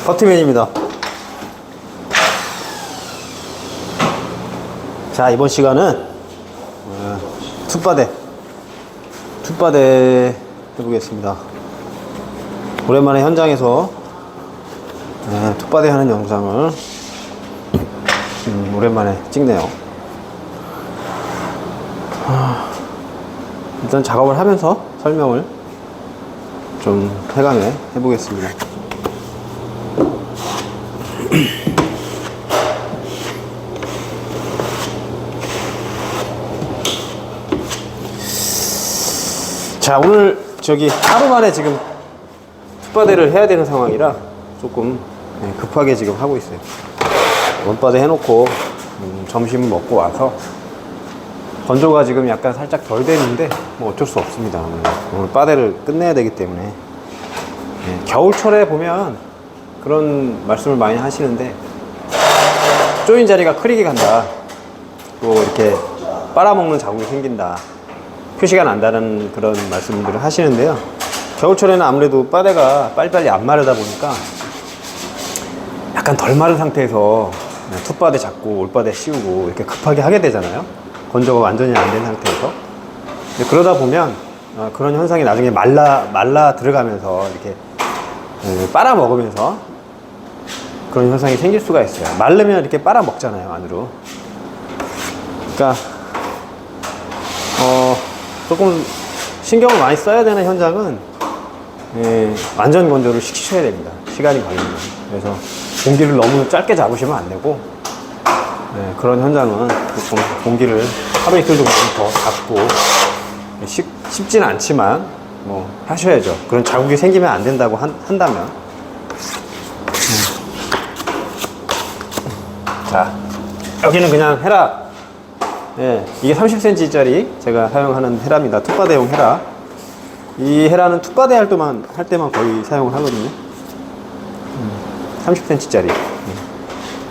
버티맨입니다. 자, 이번 시간은 툭바데 해보겠습니다. 오랜만에 현장에서 툭바데 하는 영상을 오랜만에 찍네요. 일단 작업을 하면서 설명을 좀 해가며 해보겠습니다. 자, 오늘 하루 만에 지금 툭바데를 해야 되는 상황이라 조금 급하게 지금 하고 있어요. 원바데 해놓고 점심을 먹고 와서 건조가 지금 약간 살짝 덜 되는데 뭐 어쩔 수 없습니다. 오늘 바데를 끝내야 되기 때문에. 겨울철에 보면 그런 말씀을 많이 하시는데, 조인 자리가 크리게 간다, 또 이렇게 빨아먹는 자국이 생긴다, 표시가 난다는 그런 말씀들을 하시는데요. 겨울철에는 아무래도 바데가 빨리빨리 안 마르다 보니까 약간 덜 마른 상태에서 툭바데 잡고 올바데 씌우고 이렇게 급하게 하게 되잖아요. 건조가 완전히 안 된 상태에서. 그러다 보면 그런 현상이 나중에 말라 들어가면서 이렇게 빨아 먹으면서 그런 현상이 생길 수가 있어요. 마르면 이렇게 빨아 먹잖아요, 안으로. 그러니까 조금 신경을 많이 써야 되는 현장은 완전 건조를 시키셔야 됩니다. 시간이 걸립니다. 그래서 공기를 너무 짧게 잡으시면 안 되고, 그런 현장은 조금 공기를 하루 이틀 정도 더 잡고, 쉽지는 않지만 뭐 하셔야죠. 그런 자국이 생기면 안 된다고 한다면. 자, 여기는 그냥 헤라, 이게 30cm 짜리 제가 사용하는 헤라입니다. 툭바데용 헤라. 이 헤라는 툭바데 할 때만 거의 사용을 하거든요. 30cm 짜리.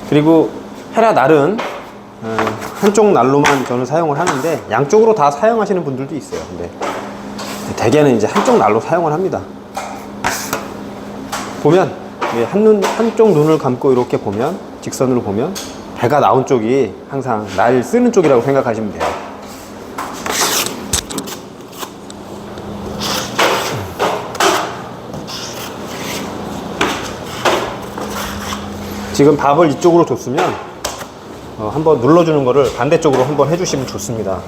그리고 헤라 날은 한쪽 날로만 저는 사용을 하는데, 양쪽으로 다 사용하시는 분들도 있어요. 근데 대개는 이제 한쪽 날로 사용을 합니다. 보면 한쪽 눈을 감고 이렇게 보면, 직선으로 보면 배가 나온 쪽이 항상 날 쓰는 쪽이라고 생각하시면 돼요. 지금 밥을 이쪽으로 줬으면 한번 눌러주는 거를 반대쪽으로 한번 해주시면 좋습니다.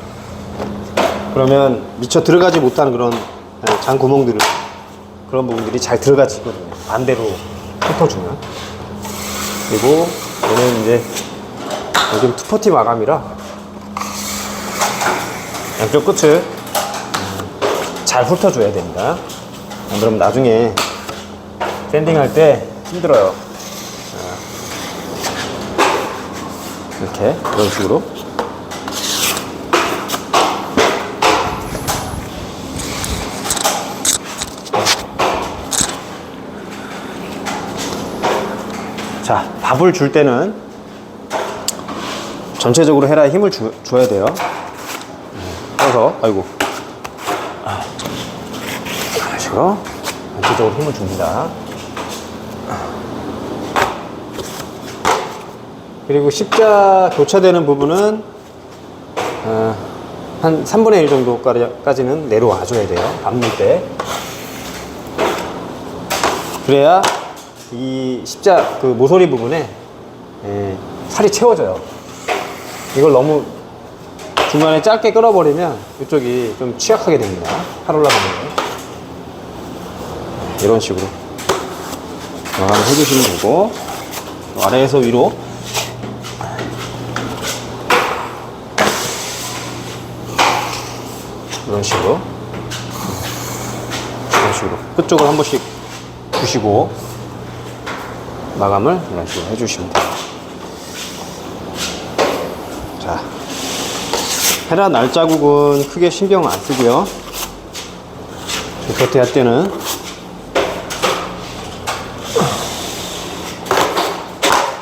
그러면 미처 들어가지 못한 그런 장 구멍들을, 그런 부분들이 잘 들어가지거든요. 반대로 훑어주면. 그리고 얘는 이제 여기는 투퍼티 마감이라 양쪽 끝을 잘 훑어줘야 됩니다. 안 그러면 나중에 샌딩할 때 힘들어요. 이렇게, 이런 식으로. 자, 밥을 줄 때는 전체적으로 헤라에 힘을 줘야 돼요. 떠서, 아이고. 이런 식으로 전체적으로 힘을 줍니다. 그리고 십자 교차되는 부분은 한 3분의 1 정도까지는 내려와 줘야 돼요. 밥 넣을 때. 그래야 이 십자 그 모서리 부분에 살이 채워져요. 이걸 너무 중간에 짧게 끌어버리면 이쪽이 좀 취약하게 됩니다. 팔 올라가면. 이런 식으로 마감을 해주시면 되고, 아래에서 위로 이런 식으로 끝쪽을 한 번씩 주시고 마감을 이런 식으로 해주시면 돼요. 자, 헤라 날 자국은 크게 신경 안 쓰고요. 겉에 할 때는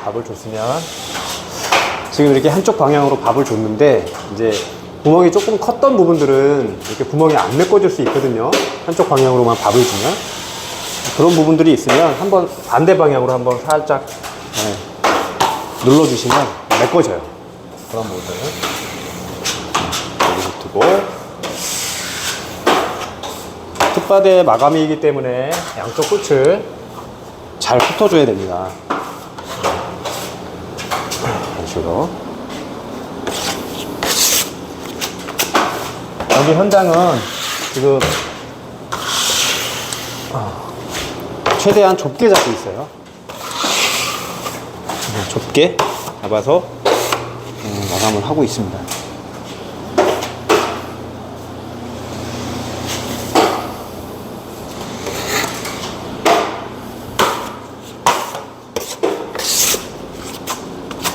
밥을 줬으면, 지금 이렇게 한쪽 방향으로 밥을 줬는데 이제 구멍이 조금 컸던 부분들은 이렇게 구멍이 안 메꿔질 수 있거든요. 한쪽 방향으로만 밥을 주면. 그런 부분들이 있으면 한번 반대 방향으로 한번 살짝 눌러주시면 메꿔져요. 그런 부분들 여기서 두고, 툭바대 마감이기 때문에 양쪽 끝을 잘 훑어줘야 됩니다. 이런 식으로. 여기 현장은 지금 최대한 좁게 잡고 있어요. 좁게 잡아서 마감을 하고 있습니다.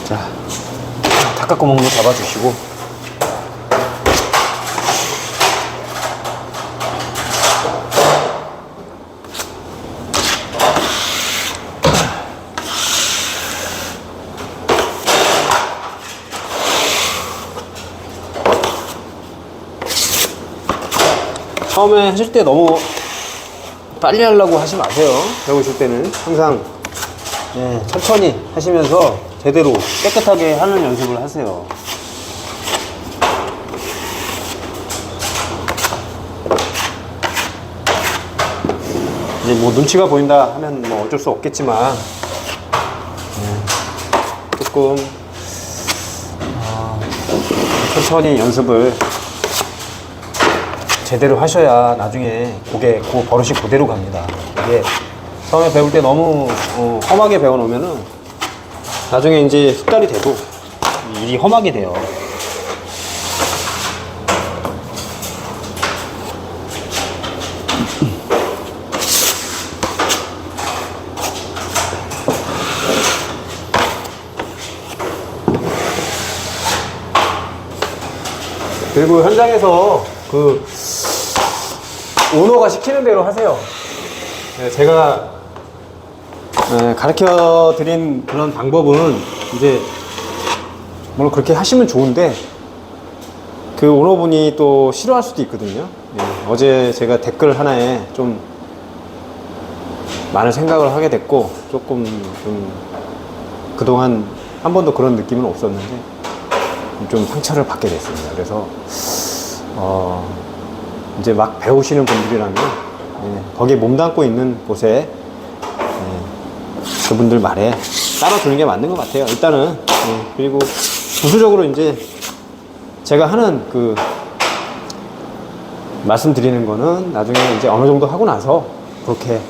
자, 닭가구멍도 잡아주시고, 처음에 하실 때 너무 빨리 하려고 하지 마세요. 배우실 때는 항상 천천히 하시면서 제대로 깨끗하게 하는 연습을 하세요. 이제 뭐 눈치가 보인다 하면 뭐 어쩔 수 없겠지만, 조금 천천히 연습을 제대로 하셔야 나중에 그게 그 버릇이 그대로 갑니다. 이게 처음에 배울 때 너무 험하게 배워놓으면은 나중에 이제 숙달이 돼도 일이 험하게 돼요. 그리고 현장에서 그 오너가 시키는 대로 하세요. 제가 가르쳐 드린 그런 방법은 이제 물론 그렇게 하시면 좋은데, 그 오너분이 또 싫어할 수도 있거든요. 어제 제가 댓글 하나에 좀 많은 생각을 하게 됐고, 조금 좀 그동안 한 번도 그런 느낌은 없었는데 좀 상처를 받게 됐습니다. 그래서 이제 막 배우시는 분들이라면 거기에 몸담고 있는 곳에 그분들 말에 따라주는 게 맞는 것 같아요. 일단은. 그리고 부수적으로 이제 제가 하는 그 말씀드리는 거는 나중에 이제 어느 정도 하고 나서 그렇게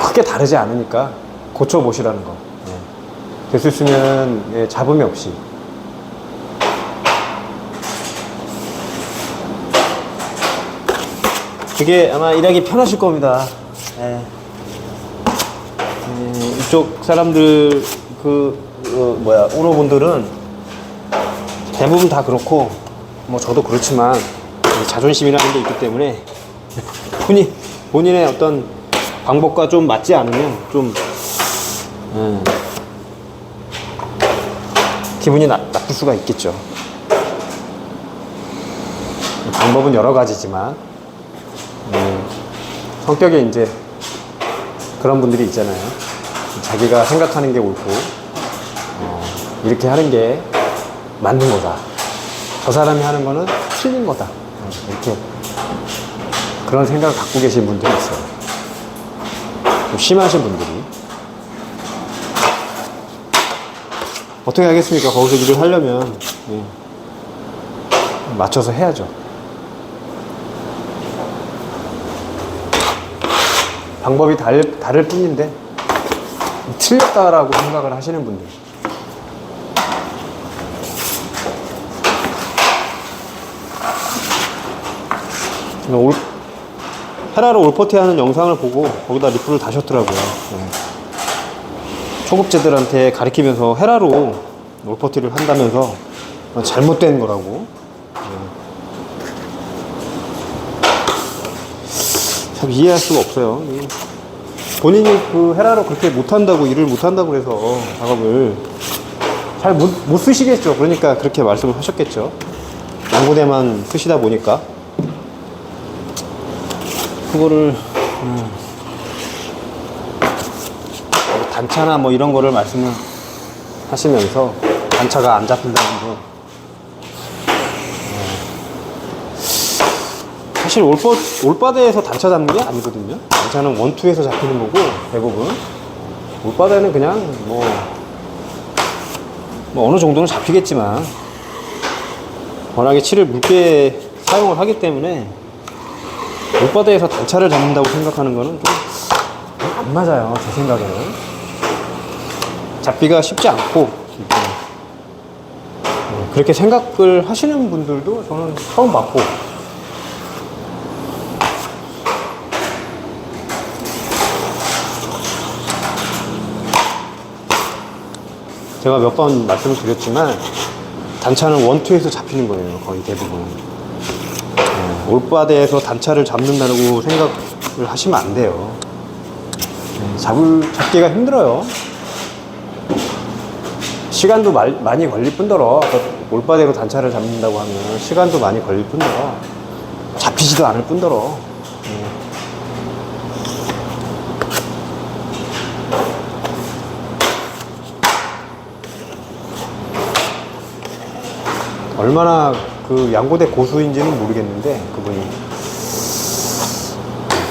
크게 다르지 않으니까 고쳐보시라는 거. 될 수 있으면 잡음이 없이. 그게 아마 일하기 편하실 겁니다. 이쪽 사람들 오너분들은 대부분 다 그렇고, 뭐 저도 그렇지만 자존심이라는 게 있기 때문에 본인의 어떤 방법과 좀 맞지 않으면 좀 기분이 나쁠 수가 있겠죠. 방법은 여러 가지지만 성격에 이제 그런 분들이 있잖아요. 자기가 생각하는 게 옳고 이렇게 하는 게 맞는 거다, 저 사람이 하는 거는 틀린 거다, 이렇게 그런 생각을 갖고 계신 분들이 있어요. 좀 심하신 분들이. 어떻게 하겠습니까? 거기서 일을 하려면 맞춰서 해야죠. 방법이 다를 뿐인데 틀렸다라고 생각을 하시는 분들. 헤라로 올퍼티 하는 영상을 보고 거기다 리플을 다셨더라고요. 초급자들한테 가르치면서 헤라로 올퍼티를 한다면서 잘못된 거라고. 참 이해할 수가 없어요. 본인이 그 헤라로 그렇게 못한다고, 일을 못한다고 해서 작업을 잘 못 쓰시겠죠. 그러니까 그렇게 말씀을 하셨겠죠. 양고대만 쓰시다 보니까. 그거를 단차나 뭐 이런 거를 말씀을 하시면서 단차가 안 잡힌다는 거. 사실 올바다에서 단차 잡는 게 아니거든요. 단차는 원투에서 잡히는 거고, 대부분. 올바다는 그냥 뭐 어느 정도는 잡히겠지만, 워낙에 칠을 묽게 사용을 하기 때문에, 올바다에서 단차를 잡는다고 생각하는 거는 좀 안 맞아요, 제 생각에는. 잡기가 쉽지 않고, 그렇게 생각을 하시는 분들도 저는 처음 봤고, 제가 몇 번 말씀을 드렸지만 단차는 원투에서 잡히는 거예요, 거의 대부분. 올바다에서 단차를 잡는다고 생각을 하시면 안 돼요. 잡기가 힘들어요. 시간도 많이 걸릴 뿐더러, 올바다로 단차를 잡는다고 하면 시간도 많이 걸릴 뿐더러 잡히지도 않을 뿐더러. 얼마나 그 양고대 고수인지는 모르겠는데 그분이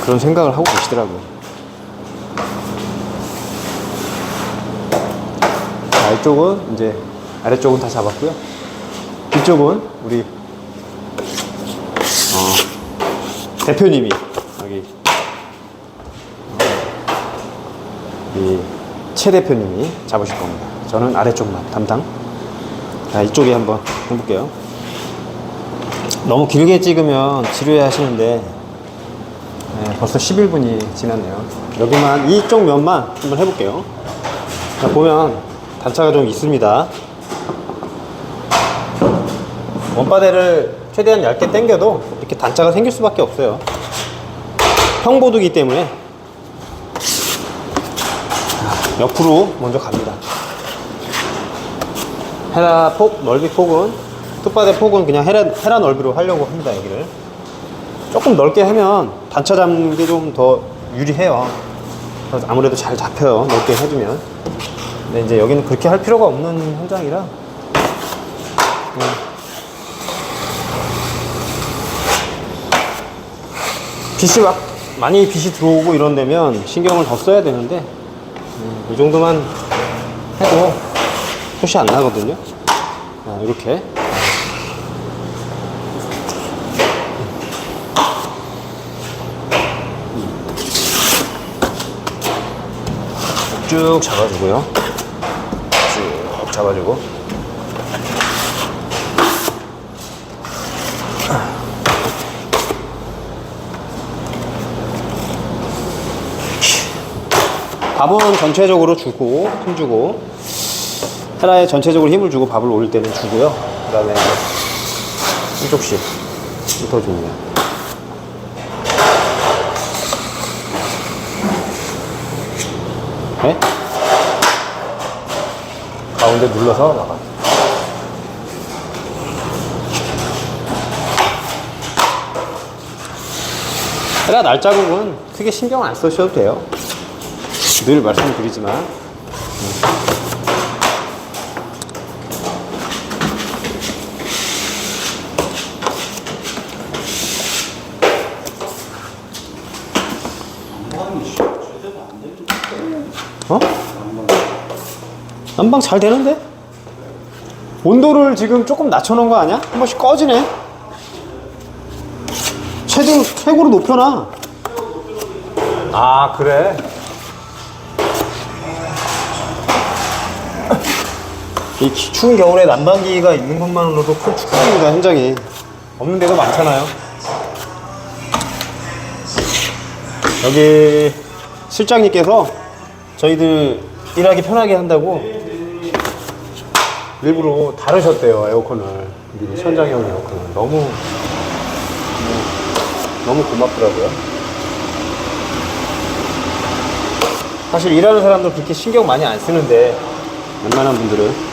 그런 생각을 하고 계시더라고요. 자, 이쪽은 이제 아래쪽은 다 잡았고요. 이쪽은 우리 대표님이 여기 이 최 대표님이 잡으실 겁니다. 저는 아래쪽만 담당. 자, 이쪽에 한번 해볼게요. 너무 길게 찍으면 지루해 하시는데 벌써 11분이 지났네요. 여기만 이쪽 면만 한번 해볼게요. 자, 보면 단차가 좀 있습니다. 원바대를 최대한 얇게 당겨도 이렇게 단차가 생길 수밖에 없어요. 평보드기 때문에. 옆으로 먼저 갑니다. 헤라 폭, 넓이 폭은, 툭바대 폭은 그냥 헤라 넓이로 하려고 합니다, 여기를. 조금 넓게 하면 단차 잡는 게 좀 더 유리해요. 그래서 아무래도 잘 잡혀요, 넓게 해주면. 근데 이제 여기는 그렇게 할 필요가 없는 현장이라. 빛이 막 많이 빛이 들어오고 이런 데면 신경을 더 써야 되는데, 이 정도만 해도 표시 안 나거든요. 자, 이렇게 쭉 잡아주고요. 쭉 잡아주고, 밥은 전체적으로 주고, 힘주고, 헤라에 전체적으로 힘을 주고 밥을 올릴 때는 주고요. 그 다음에 한쪽씩 훑어줍니다. 네? 가운데 눌러서 나가. 헤라 날자국은 크게 신경 안 쓰셔도 돼요. 늘 말씀드리지만. 어? 난방 잘 되는데? 온도를 지금 조금 낮춰놓은 거 아니야? 한 번씩 꺼지네? 최고로 높여놔. 아, 그래? 이 추운 겨울에 난방기가 있는 것만으로도 큰 축복입니다, 현장이. 없는 데도 많잖아요. 여기 실장님께서 저희들 일하기 편하게 한다고 일부러 다루셨대요, 에어컨을. 미리 현장용 에어컨을. 너무 고맙더라고요. 사실 일하는 사람들 그렇게 신경 많이 안 쓰는데, 웬만한 분들은